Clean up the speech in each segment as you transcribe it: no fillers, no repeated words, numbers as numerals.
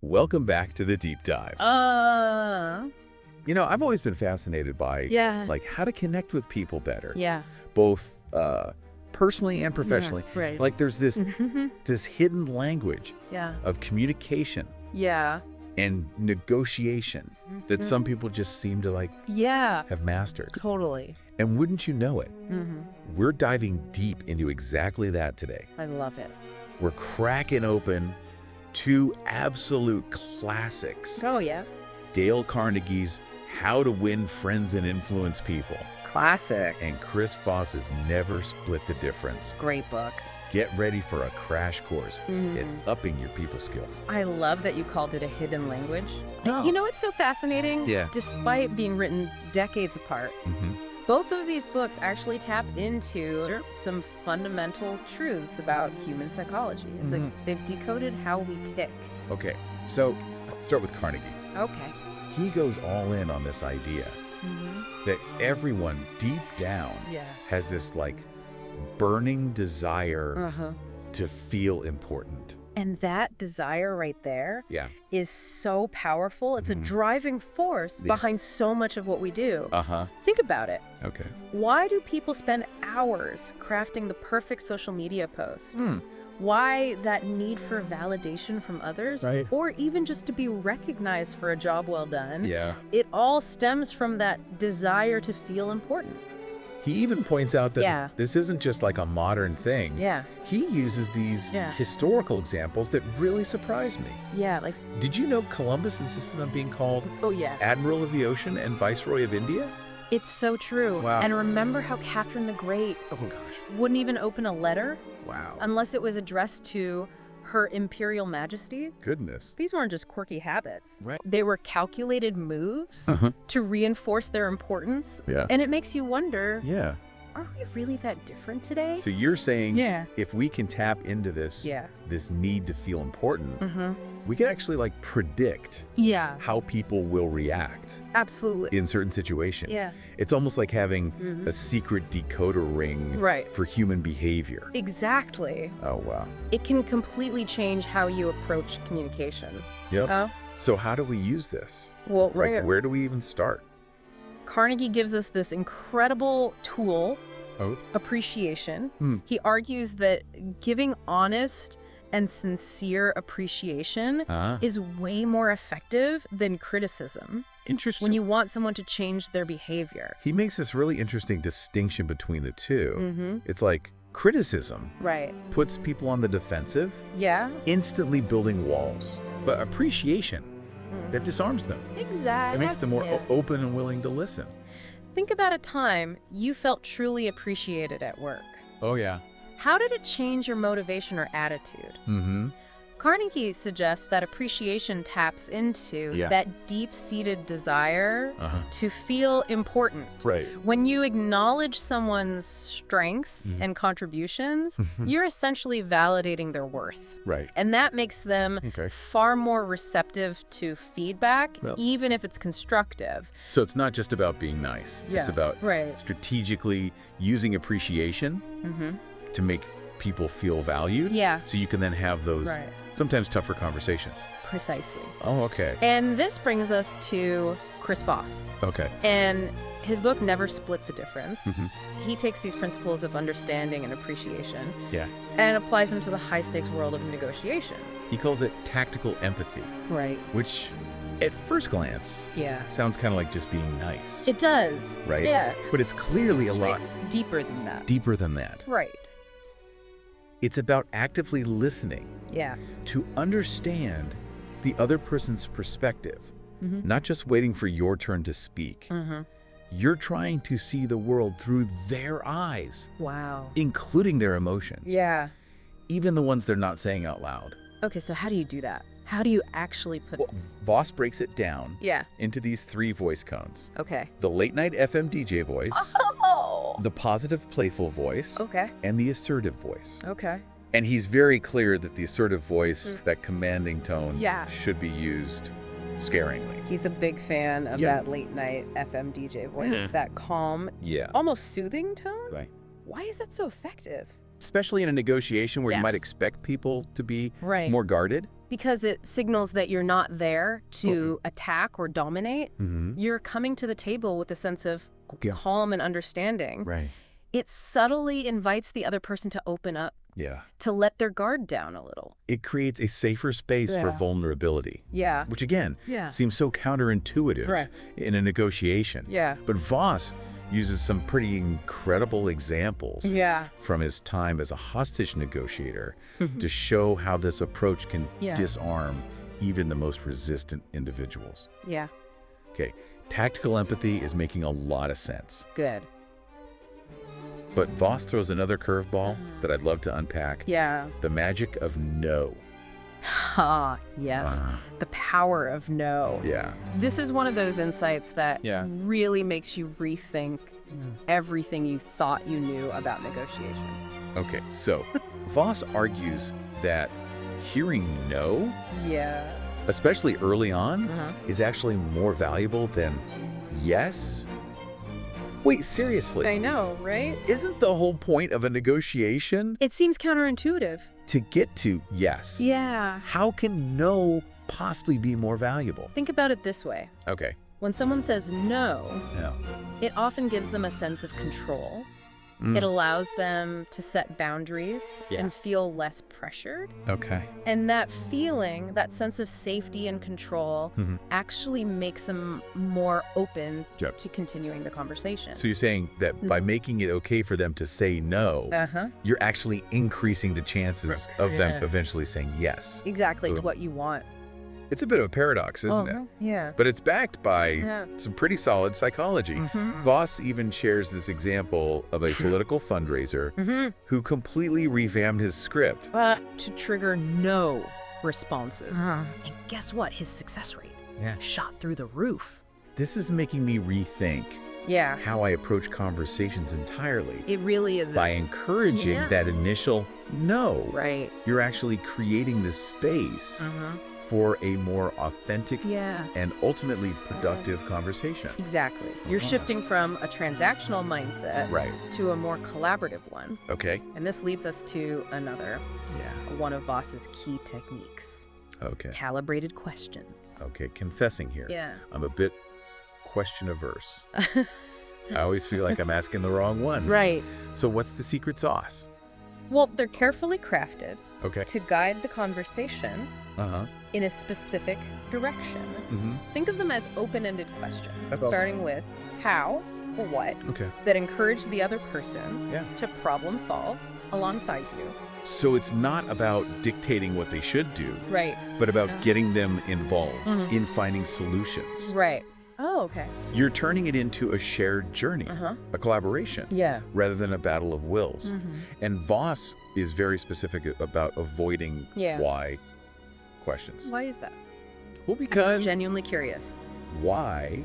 Welcome back to the deep dive. I've always been fascinated by Yeah. how to connect with people better, Yeah. both personally and professionally. Yeah, right. Like there's this Mhm. this hidden language Yeah. of communication Yeah. and negotiation that some people just seem to Yeah. have mastered. Totally. And wouldn't you know it, Hmm. we're diving deep into exactly that today. I love it. We're cracking open two absolute classics. Oh, yeah. Dale Carnegie's How to Win Friends and Influence People, Classic. and Chris Voss's Never Split the Difference. Great book. Get ready for a crash course Mhm. in upping your people skills. I love that you called it a hidden language. Oh. You know what's so fascinating? Yeah. Despite being written decades apart, both of these books actually tap into Sure. some fundamental truths about human psychology. It's like they've decoded how we tick. Okay, so let's start with Carnegie. Okay. He goes all in on this idea that everyone deep down Yeah. has this burning desire Uh-huh. to feel important. And that desire right there Yeah. is so powerful. It's a driving force Yeah. behind so much of what we do. Uh-huh. Think about it. Okay. Why do people spend hours crafting the perfect social media post? Hmm. Why that need for validation from others? Right. Or even just to be recognized for a job well done? Yeah. It all stems from that desire to feel important. He even points out that Yeah. this isn't just a modern thing. Yeah. He uses these Yeah. historical examples that really surprised me. Yeah, Did you know Columbus insisted on being called oh yeah. Admiral of the Ocean and Viceroy of India? It's so true. Wow. And remember how Catherine the Great Oh gosh. wouldn't even open a letter Wow. unless it was addressed to Her Imperial Majesty? Goodness. These weren't just quirky habits. Right. They were calculated moves Uh-huh. to reinforce their importance. Yeah. And it makes you wonder, Yeah. are we really that different today? So you're saying Yeah. if we can tap into this Yeah. this need to feel important, Mm-hmm. we can actually predict Yeah, how people will react absolutely. in certain situations. Yeah. It's almost like having Mhm. a secret decoder ring Right. for human behavior. Exactly. Oh, wow. It can completely change how you approach communication. Yep. Oh, So how do we use this? well, Where do we even start? Carnegie gives us this incredible tool, Oh. appreciation. Hmm. He argues that giving honest and sincere appreciation is way more effective than criticism Interesting. when you want someone to change their behavior. He makes this really interesting distinction between the two. Mm-hmm. It's like criticism Right. puts people on the defensive, Yeah. instantly building walls. But appreciation, that disarms them. Exactly. It makes them more open and willing to listen. Think about a time you felt truly appreciated at work. Oh, yeah. How did it change your motivation or attitude? Mm-hmm. Carnegie suggests that appreciation taps into Yeah. that deep-seated desire Uh-huh. to feel important. Right. When you acknowledge someone's strengths Mhm. and contributions, Mhm. you're essentially validating their worth. Right. And that makes them Okay. far more receptive to feedback, Well- even if it's constructive. So it's not just about being nice. It's Yeah. about Right. strategically using appreciation Mm-hmm. to make people feel valued. Yeah. So you can then have those Right. sometimes tougher conversations. Precisely. Oh, okay. And this brings us to Chris Voss. Okay. And his book, Never Split the Difference. Mhm. He takes these principles of understanding and appreciation Yeah. and applies them to the high-stakes world of negotiation. He calls it tactical empathy, Right. which at first glance Yeah. sounds kind of like just being nice, It does. right? Yeah. But it's clearly a lot It's deeper than that. deeper than that. Right. It's about actively listening Yeah. to understand the other person's perspective, Mm-hmm. not just waiting for your turn to speak. Mm-hmm. You're trying to see the world through their eyes, Wow. including their emotions, Yeah. even the ones they're not saying out loud. Okay, so how do you do that? How do you actually put Well, Voss breaks it down Yeah. into these 3 voice cones. Okay. The late night FM DJ voice, Oh. the positive playful voice, Okay. and the assertive voice. Okay. And he's very clear that the assertive voice, Mm. that commanding tone, Yeah. should be used sparingly. He's a big fan of Yeah. that late night FM DJ voice, Yeah. that calm, Yeah. almost soothing tone. Right. Why is that so effective? Especially in a negotiation where you Yes. might expect people to be Right. more guarded. Because it signals that you're not there to attack or dominate. Mm-hmm. You're coming to the table with a sense of Yeah. calm and understanding. Right. It subtly invites the other person to open up, Yeah. to let their guard down a little. It creates a safer space for Yeah. vulnerability, Yeah. which again Yeah. seems so counterintuitive Right. in a negotiation. Yeah. But Voss uses some pretty incredible examples Yeah. from his time as a hostage negotiator to show how this approach can Yeah. disarm even the most resistant individuals. Yeah. Okay, tactical empathy is making a lot of sense. Good. But Voss throws another curveball that I'd love to unpack. Yeah. The magic of no. Ha, yes. The power of no. Yeah. This is one of those insights that Yeah. really makes you rethink everything you thought you knew about negotiation. Okay, so Voss argues that hearing no, Yeah. especially early on, Uh-huh. is actually more valuable than yes. Wait, seriously? I know, right? Isn't the whole point of a negotiation It seems counterintuitive. to get to yes? Yeah. How can no possibly be more valuable? Think about it this way. Okay. When someone says no, Yeah. it often gives them a sense of control. Mm. It allows them to set boundaries Yeah. and feel less pressured. Okay. And that feeling, that sense of safety and control, Mhm. actually makes them more open Yep. to continuing the conversation. So you're saying that by making it okay for them to say no, Uh-huh. you're actually increasing the chances of them Yeah. eventually saying yes. Exactly, to So- what you want. It's a bit of a paradox, isn't it? Yeah. But it's backed by Yeah. some pretty solid psychology. Mhm. Voss even shares this example of a political fundraiser Mm-hmm. who completely revamped his script. To trigger no responses. Uh-huh. And guess what? His success rate Yeah. shot through the roof. This is making me rethink Yeah. how I approach conversations entirely. It really is. By encouraging Yeah. that initial no, Right. you're actually creating this space Uh-huh. for a more authentic Yeah. and ultimately productive conversation. Exactly. You're Uh-huh. shifting from a transactional mindset Right. to a more collaborative one. Okay. And this leads us to another, Yeah. one of Voss's key techniques. Okay. Calibrated questions. Okay. Confessing here. Yeah. I'm a bit question averse. I always feel like I'm asking the wrong ones. Right. So what's the secret sauce? Well, they're carefully crafted Okay. to guide the conversation Uh-huh. in a specific direction. Mm-hmm. Think of them as open-ended questions, That's awesome. starting with how or what, Okay. that encourage the other person Yeah. to problem solve alongside you. So it's not about dictating what they should do, Right. but about Yeah. getting them involved Mhm. in finding solutions. Right. Oh, okay. You're turning it into a shared journey, Uh-huh. a collaboration, Yeah. rather than a battle of wills. Mhm. And Voss is very specific about avoiding Yeah. why questions. Why is that? Well, I'm because genuinely curious. why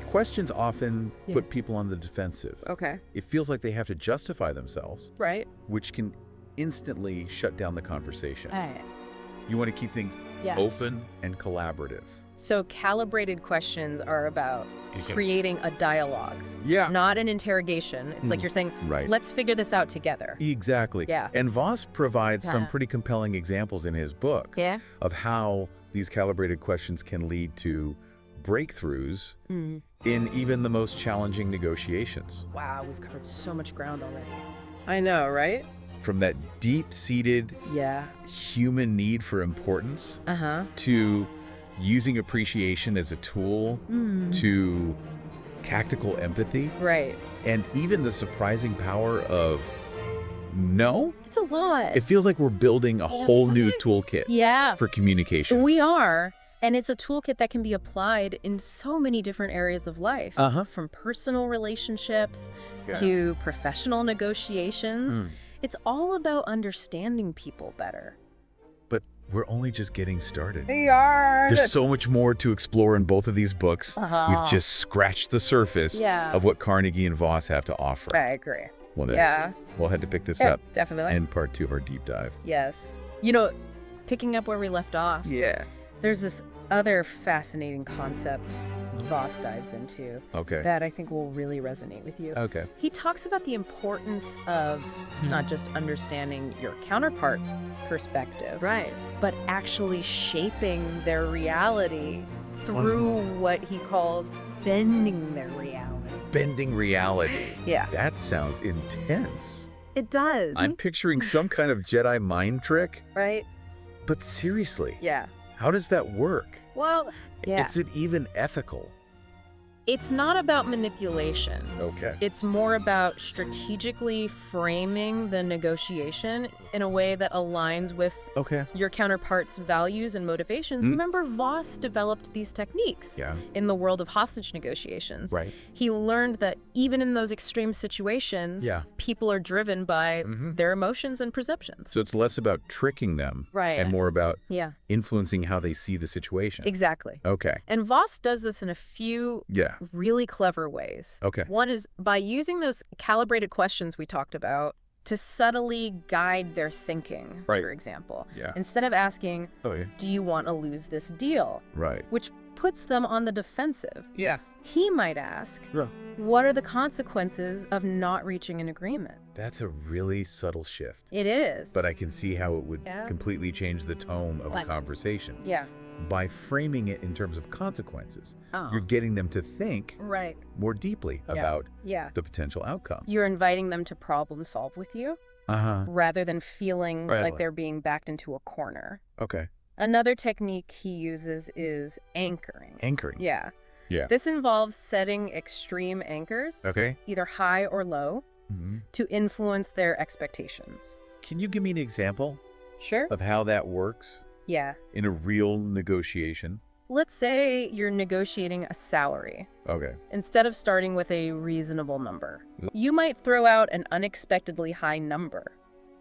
questions often Yeah. put people on the defensive. Okay. It feels like they have to justify themselves, Right. which can instantly shut down the conversation. Right. You want to keep things Yes. open and collaborative. So calibrated questions are about creating a dialogue, Yeah. not an interrogation. It's like you're saying, Right. let's figure this out together. Exactly. Yeah. And Voss provides some Yeah. pretty compelling examples in his book Yeah. of how these calibrated questions can lead to breakthroughs Mm. in even the most challenging negotiations. Wow, we've covered so much ground already. I know, right? From that deep-seated Yeah. human need for importance Uh-huh. to using appreciation as a tool to tactical empathy Right. and even the surprising power of no. It's a lot. It feels like we're building a whole new toolkit Yeah. for communication. We are. And it's a toolkit that can be applied in so many different areas of life. Uh-huh. From personal relationships Yeah. to professional negotiations. Mm. It's all about understanding people better. But we're only just getting started. We are. There's so much more to explore in both of these books. Uh-huh. We've just scratched the surface Yeah. of what Carnegie and Voss have to offer. I agree. Well, then, Yeah. we'll have to pick this Yeah, up definitely. in part 2 of our deep dive. Yes. You know, picking up where we left off, Yeah. there's this other fascinating concept Voss dives into Okay. that I think will really resonate with you. Okay. He talks about the importance of not just understanding your counterpart's perspective, Right. but actually shaping their reality through what he calls bending their reality. Bending reality. Yeah. That sounds intense. It does. I'm picturing some kind of Jedi mind trick, Right? but seriously, Yeah. how does that work? Well, yeah. Is it even ethical? It's not about manipulation. Okay. It's more about strategically framing the negotiation in a way that aligns with Okay. your counterpart's values and motivations. Remember, Voss developed these techniques Yeah. in the world of hostage negotiations. Right. He learned that even in those extreme situations, Yeah. people are driven by their emotions and perceptions. So it's less about tricking them Right. and more about Yeah, influencing how they see the situation. exactly. Okay. And Voss does this in a few Yeah. really clever ways. Okay. One is by using those calibrated questions we talked about to subtly guide their thinking, Right. for example. Yeah. Instead of asking, Oh, yeah. do you want to lose this deal? Right. Which puts them on the defensive. Yeah. He might ask, Yeah. what are the consequences of not reaching an agreement? That's a really subtle shift. It is. But I can see how it would Yeah. completely change the tone of a Nice. conversation. Yeah. By framing it in terms of consequences, Oh. you're getting them to think Right. more deeply about Yeah. the potential outcome. You're inviting them to problem solve with you Uh-huh. rather than feeling Right. like they're being backed into a corner. Okay. Another technique he uses is anchoring. Anchoring. Yeah. Yeah. This involves setting extreme anchors, Okay. either high or low, hmm to influence their expectations. Can you give me an example Sure. of how that works Yeah. in a real negotiation? Let's say you're negotiating a salary. Okay. Instead of starting with a reasonable number, you might throw out an unexpectedly high number,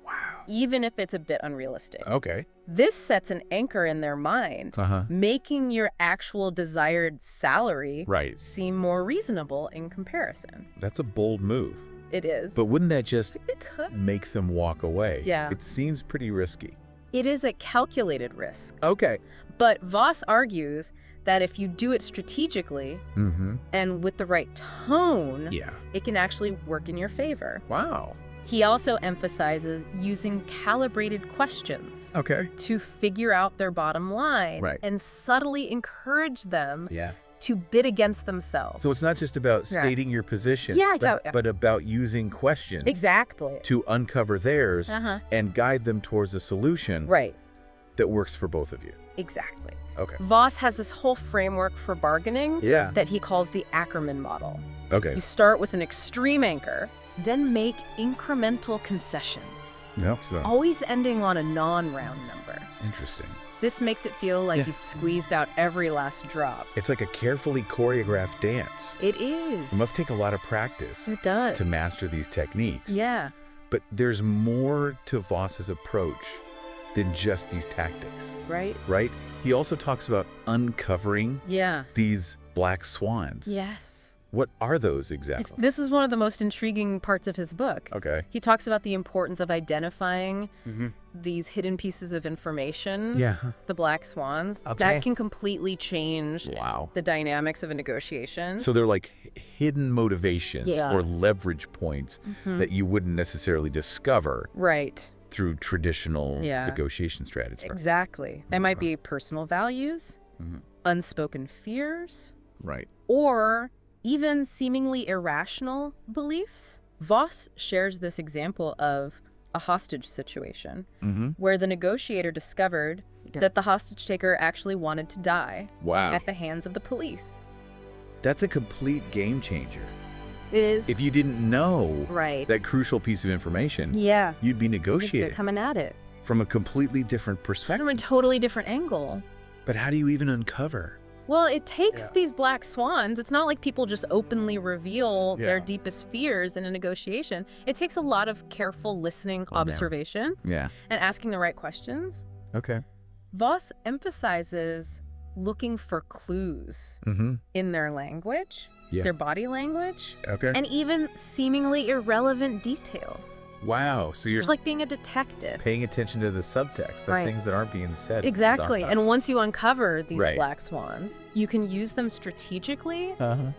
Wow. even if it's a bit unrealistic. Okay. This sets an anchor in their mind, Uh-huh. making your actual desired salary Right. seem more reasonable in comparison. That's a bold move. It is. But wouldn't that just It could. make them walk away? Yeah. It seems pretty risky. It is a calculated risk. Okay. But Voss argues that if you do it strategically Mm-hmm. and with the right tone, Yeah. it can actually work in your favor. Wow. He also emphasizes using calibrated questions Okay. to figure out their bottom line Right. and subtly encourage them Yeah. to bid against themselves. So it's not just about Yeah. stating your position, Yeah, but, exactly. but about using questions Exactly. to uncover theirs Uh-huh. and guide them towards a solution Right. that works for both of you. Exactly. Okay. Voss has this whole framework for bargaining Yeah. that he calls the Ackerman model. Okay. You start with an extreme anchor, then make incremental concessions, No. So, always ending on a non-round number. interesting. This makes it feel like Yeah. you've squeezed out every last drop. It's like a carefully choreographed dance. It is. It must take a lot of practice It does. to master these techniques. Yeah. But there's more to Voss's approach than just these tactics, Right? right? He also talks about uncovering Yeah. these black swans. Yes. What are those exactly? This is one of the most intriguing parts of his book. Okay. He talks about the importance of identifying Mm-hmm. these hidden pieces of information, Yeah. the black swans, Okay. that can completely change Wow. the dynamics of a negotiation. So they're like hidden motivations Yeah. or leverage points Mhm. that you wouldn't necessarily discover Right. through traditional Yeah. negotiation strategies. Exactly. They might be personal values, Mhm. unspoken fears, Right. or even seemingly irrational beliefs. Voss shares this example of a hostage situation Mm-hmm. where the negotiator discovered that the hostage taker actually wanted to die Wow. at the hands of the police. That's a complete game changer. It is. If you didn't know Right. that crucial piece of information, Yeah. you'd be They're negotiating coming at it from a completely different from perspective. a totally different angle. But how do you even uncover? Well, it takes Yeah. these black swans. It's not like people just openly reveal their Yeah. deepest fears in a negotiation. It takes a lot of careful listening, Calm down. observation, Yeah. and asking the right questions. Okay. Voss emphasizes looking for clues Mm-hmm. in their language, Yeah. their body language, Okay. and even seemingly irrelevant details. Wow. So you're It's like being a detective. paying attention to the subtext, the Right. things that aren't being said. Exactly. And once you uncover these Right. black swans, you can use them strategically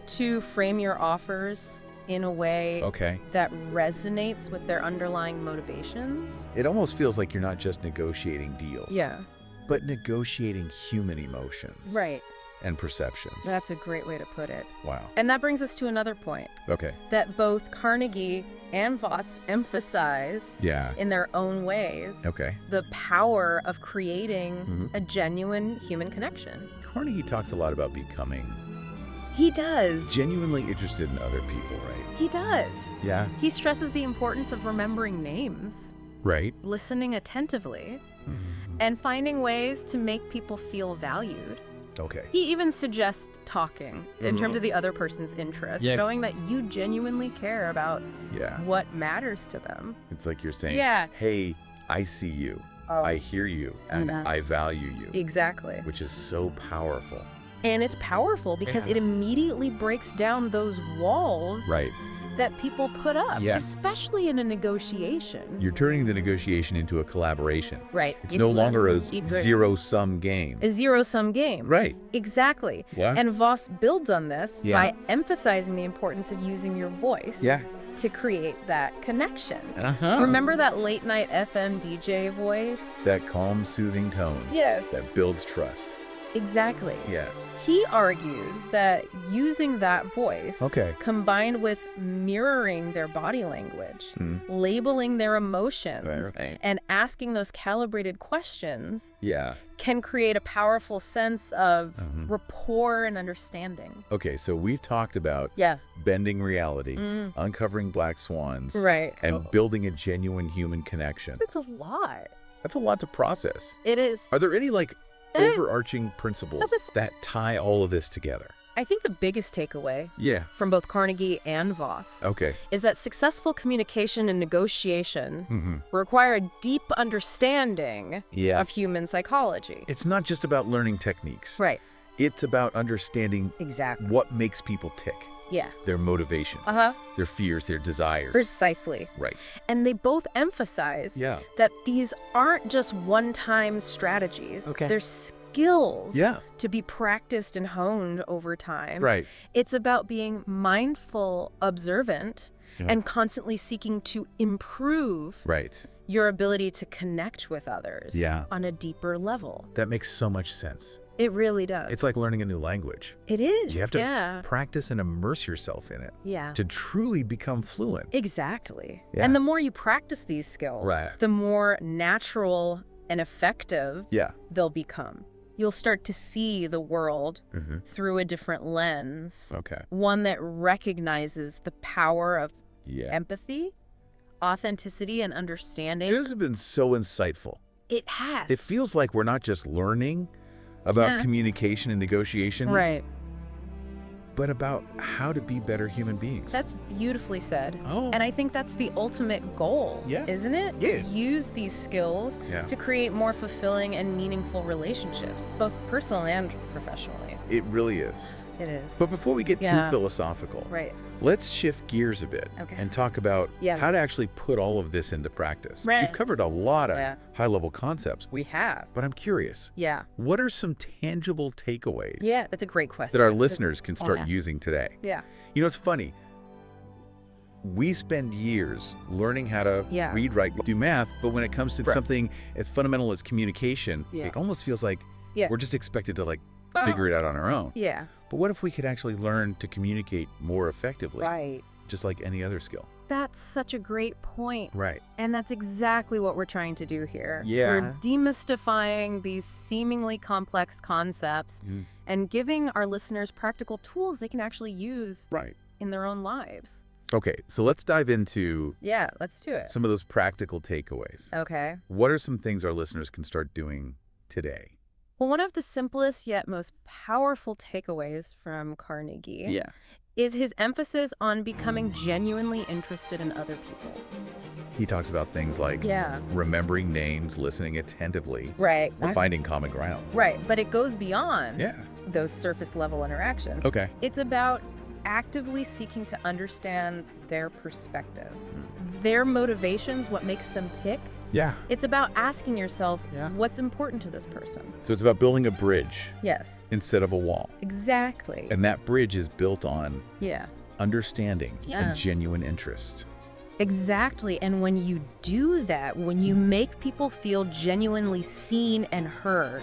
to frame your offers in a way Okay. that resonates with their underlying motivations. It almost feels like you're not just negotiating deals. Yeah. But negotiating human emotions. Right. And perceptions. That's a great way to put it. Wow. And that brings us to another point. Okay. That both Carnegie and Voss emphasize in their own ways Okay. the power of creating a genuine human connection. Carnegie talks a lot about becoming He does. genuinely interested in other people, right? He does. Yeah. He stresses the importance of remembering names, Right. listening attentively, and finding ways to make people feel valued. Okay. He even suggests talking in terms of the other person's interests, showing that you genuinely care about what matters to them. It's like you're saying, Yeah. hey, I see you, I hear you, and I value you. Exactly. Which is so powerful. And it's powerful because it immediately breaks down those walls Right. that people put up, Yeah. especially in a negotiation. You're turning the negotiation into a collaboration. Right. It's no longer a zero-sum game. A zero-sum game. Right. Exactly. Yeah. And Voss builds on this Yeah. by emphasizing the importance of using your voice to create that connection. Remember that late-night FM DJ voice? That calm, soothing tone. Yes. That builds trust. Exactly. Yeah. He argues that using that voice, combined with mirroring their body language, labeling their emotions, and asking those calibrated questions, can create a powerful sense of rapport and understanding. Okay, so we've talked about bending reality, uncovering black swans, and building a genuine human connection. It's a lot. That's a lot to process. It is. Are there any, overarching principles that tie all of this together? I think the biggest takeaway from both Carnegie and Voss is that successful communication and negotiation require a deep understanding of human psychology. It's not just about learning techniques. Right. It's about understanding what makes people tick. Yeah. Their motivation, their fears, their desires. Precisely. Right. And they both emphasize that these aren't just one-time strategies. They're skills to be practiced and honed over time. Right. It's about being mindful, observant, and constantly seeking to improve your ability to connect with others on a deeper level. That makes so much sense. It really does. It's like learning a new language. It is. You have to practice and immerse yourself in it to truly become fluent. Exactly. And the more you practice these skills, the more natural and effective they'll become. You'll start to see the world through a different lens, one that recognizes the power of empathy, authenticity, and understanding. This has been so insightful. It has. It feels like we're not just learning about communication and negotiation, but about how to be better human beings. That's beautifully said. Oh. And I think that's the ultimate goal, isn't it? Yeah. Use these skills to create more fulfilling and meaningful relationships, both personally and professionally. It really is. It is. But before we get too philosophical, let's shift gears a bit and talk about how to actually put all of this into practice. We've covered a lot of high-level concepts. We have. But I'm curious. What are some tangible takeaways? Yeah, that's a great question. That our listeners can start using today? Yeah. You know, it's funny. We spend years learning how to read, write, do math, but when it comes to something as fundamental as communication, it almost feels like we're just expected to figure it out on our own. Yeah. But what if we could actually learn to communicate more effectively? Right. Just like any other skill. That's such a great point. Right. And that's exactly what we're trying to do here. Yeah. We're demystifying these seemingly complex concepts and giving our listeners practical tools they can actually use in their own lives. Okay, so let's dive into let's do it. some of those practical takeaways. Okay. What are some things our listeners can start doing today? Well, one of the simplest yet most powerful takeaways from Carnegie is his emphasis on becoming genuinely interested in other people. He talks about things like remembering names, listening attentively, or finding common ground. Right, but it goes beyond those surface level interactions. Okay. It's about actively seeking to understand their perspective. Their motivations, what makes them tick. Yeah. It's about asking yourself, what's important to this person? So it's about building a bridge. Yes. Instead of a wall. Exactly. And that bridge is built on understanding and genuine interest. Exactly. And when you do that, when you make people feel genuinely seen and heard,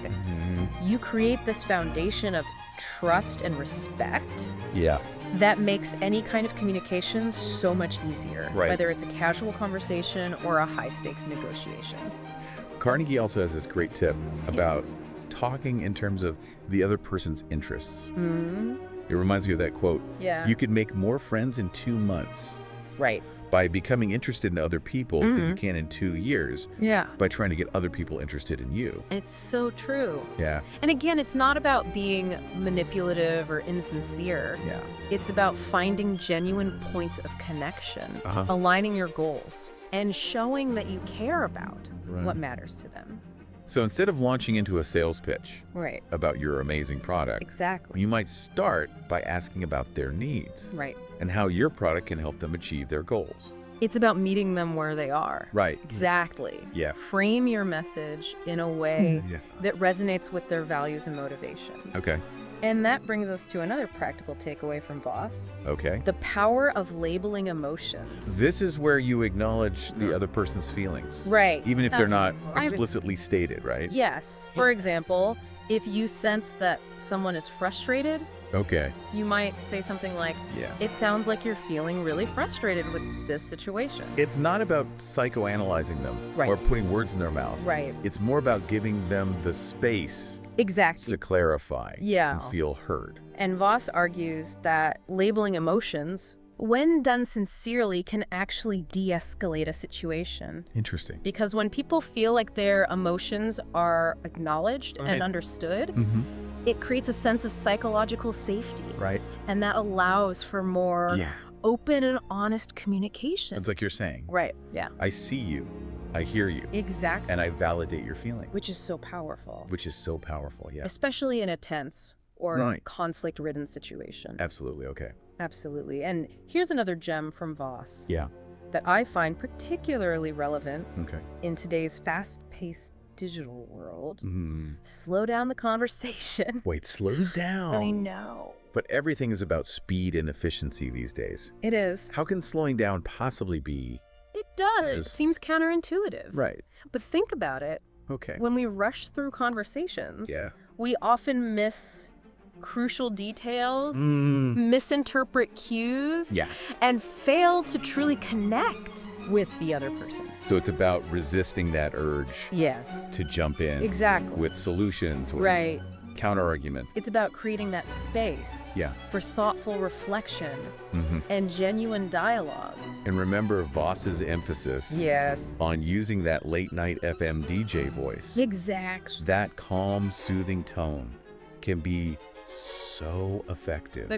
you create this foundation of trust and respect. Yeah. That makes any kind of communication so much easier, whether it's a casual conversation or a high-stakes negotiation. Carnegie also has this great tip about talking in terms of the other person's interests. It reminds me of that quote. Yeah. You could make more friends in 2 months. Right. By becoming interested in other people than you can in 2 years. Yeah. By trying to get other people interested in you. It's so true. Yeah. And again, it's not about being manipulative or insincere. Yeah. It's about finding genuine points of connection, aligning your goals, and showing that you care about what matters to them. So instead of launching into a sales pitch about your amazing product, you might start by asking about their needs and how your product can help them achieve their goals. It's about meeting them where they are. Right. Exactly. Yeah. Frame your message in a way that resonates with their values and motivations. Okay. And that brings us to another practical takeaway from Voss. Okay. The power of labeling emotions. This is where you acknowledge the other person's feelings. Right. Even if they're not explicitly stated, right? Yes. For example, if you sense that someone is frustrated, you might say something like, it sounds like you're feeling really frustrated with this situation. It's not about psychoanalyzing them or putting words in their mouth. Right. It's more about giving them the space to clarify and feel heard. And Voss argues that labeling emotions, when done sincerely, can actually de-escalate a situation. Interesting. Because when people feel like their emotions are acknowledged and understood, it creates a sense of psychological safety. Right. And that allows for more open and honest communication. It's like you're saying. Right, yeah. I see you. I hear you. Exactly. And I validate your feeling. Which is so powerful. Which is so powerful, yeah. Especially in a tense or conflict-ridden situation. Absolutely, okay. Absolutely. And here's another gem from Voss. Yeah. That I find particularly relevant in today's fast-paced digital world. Slow down the conversation. Wait, slow down. I know. But everything is about speed and efficiency these days. It is. How can slowing down possibly be? It does. It seems counterintuitive. Right. But think about it. Okay. When we rush through conversations, we often miss crucial details, misinterpret cues, and fail to truly connect with the other person. So it's about resisting that urge to jump in with solutions, with counter-argument. It's about creating that space for thoughtful reflection and genuine dialogue. And remember Voss's emphasis on using that late-night FM DJ voice. Exactly. That calm, soothing tone can be so effective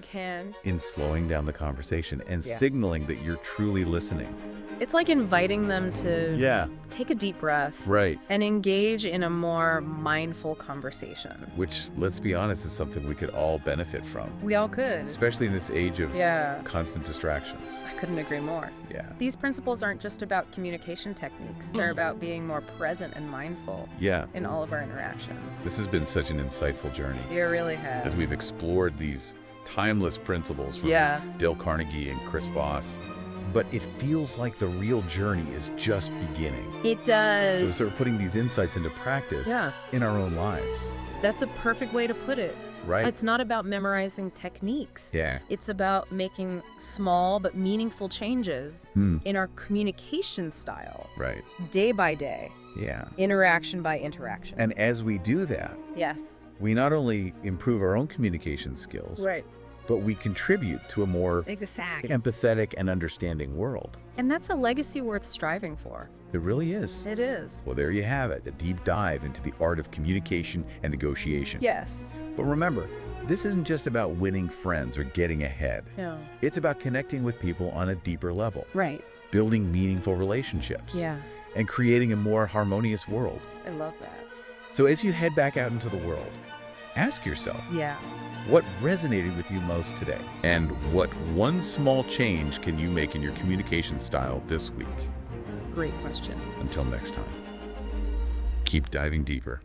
in slowing down the conversation and signaling that you're truly listening. It's like inviting them to take a deep breath and engage in a more mindful conversation. Which, let's be honest, is something we could all benefit from. We all could. Especially in this age of constant distractions. I couldn't agree more. Yeah. These principles aren't just about communication techniques. They're about being more present and mindful in all of our interactions. This has been such an insightful journey. It really has. As we've explored these timeless principles from Dale Carnegie and Chris Voss. But it feels like the real journey is just beginning. It does. So sort of putting these insights into practice in our own lives. That's a perfect way to put it. Right. It's not about memorizing techniques. Yeah. It's about making small but meaningful changes in our communication style. Right. Day by day. Yeah. Interaction by interaction. And as we do that, we not only improve our own communication skills, but we contribute to a more empathetic and understanding world. And that's a legacy worth striving for. It really is. It is. Well, there you have it, a deep dive into the art of communication and negotiation. Yes. But remember, this isn't just about winning friends or getting ahead. No. It's about connecting with people on a deeper level. Right. Building meaningful relationships. Yeah. And creating a more harmonious world. I love that. So as you head back out into the world, ask yourself, What resonated with you most today? And what one small change can you make in your communication style this week? Great question. Until next time, keep diving deeper.